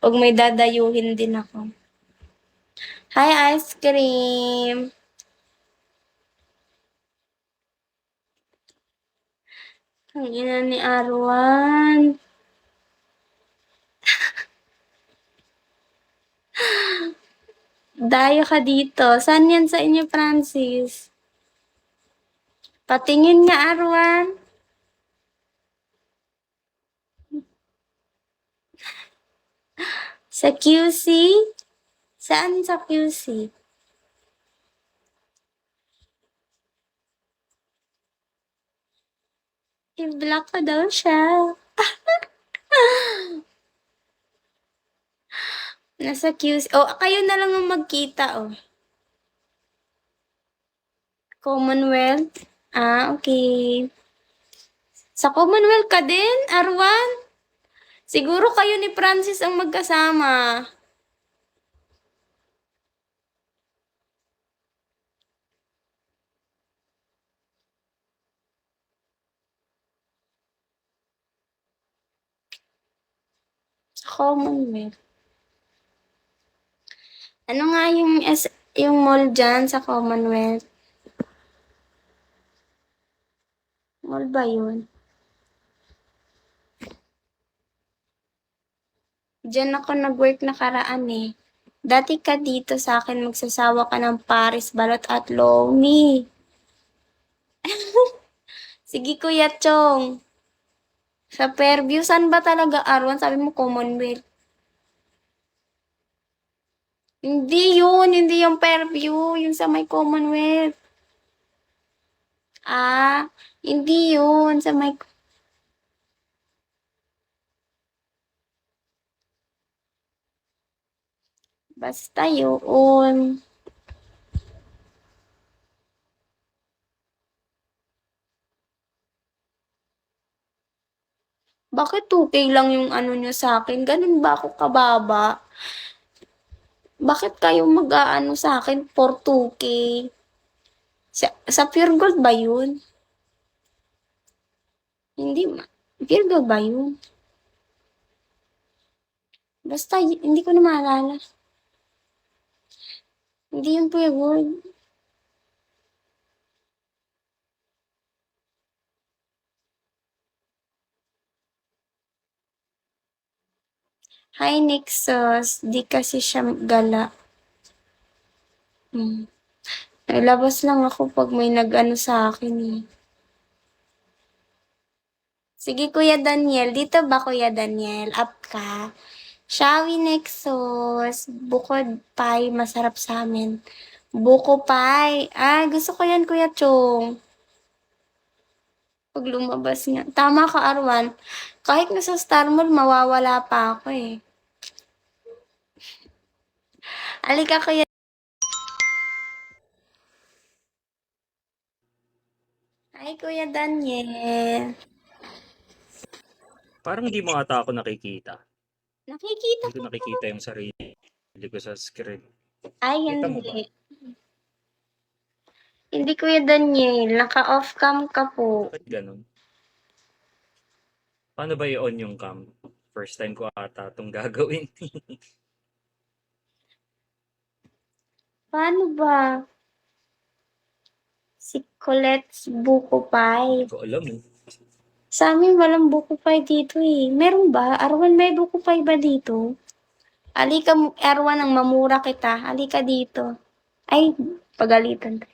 Pag may dadayuhin din ako. Hi, ice cream! Ang ina ni Arwan. Dayo ka dito. Saan yan sa inyo, Francis? Patingin nga, Arwan. Sa QC? Saan sa QC? I-block ko daw siya. Nasa QC. Oh, kayo na lang ang magkita, oh. Commonwealth? Ah, okay. Sa Commonwealth ka din, Arwan? Siguro kayo ni Francis ang magkasama. Commonwealth. Ano nga yung mall dyan sa Commonwealth? Mall ba yun? Diyan ako nag-work nakaraan eh. Dati ka dito sa akin magsasawa ka ng Paris, Balot at Lomi. Sige Kuya Chong. Sa Fairview, saan ba talaga Arwan? Sabi mo Commonwealth. Hindi yun, hindi yung Fairview, yung sa may Commonwealth. Ah, hindi yun, sa may... Basta yun. Bakit 2K lang yung ano nyo sa akin? Ganun ba ako kababa? Bakit kayo mag-aano sa akin for 2K? Sa Pure Gold ba yun? Hindi ma. Pure Gold ba yun? Basta, hindi ko na maalala. Hindi yun Pure Gold. Hi, Nexus. Di kasi siya gala. Labas lang ako pag may nag-ano sa akin eh. Sige, Kuya Daniel. Dito ba, Kuya Daniel? Up ka. Shawi Nexus. Bukod pie, masarap sa amin. Buko pie. Ah, gusto ko yan, Kuya Chong. Pag lumabas nga. Tama ka, Arwan. Kahit nasa Star Mall, mawawala pa ako eh. Alika, Kuya. Hi, Kuya Daniel. Parang hindi mo ata ako nakikita. Nakikita Hindi ko ko. nakikita yung sarili ko sa screen. Ay, Kita mo ba? hindi. Hindi, Kuya Daniel. Naka-off cam ka po. Bakit ganun? Paano ba i-on yung cam? First time ko ata itong gagawin. Paano ba? Si Colette's Buko Pie. Hindi ko alam eh. Sa amin walang buko pie dito eh. Meron ba? Arwan, may buko pie ba dito? Alika, Arwan, ang mamura kita. Alika dito. Ay, pagalitan ka.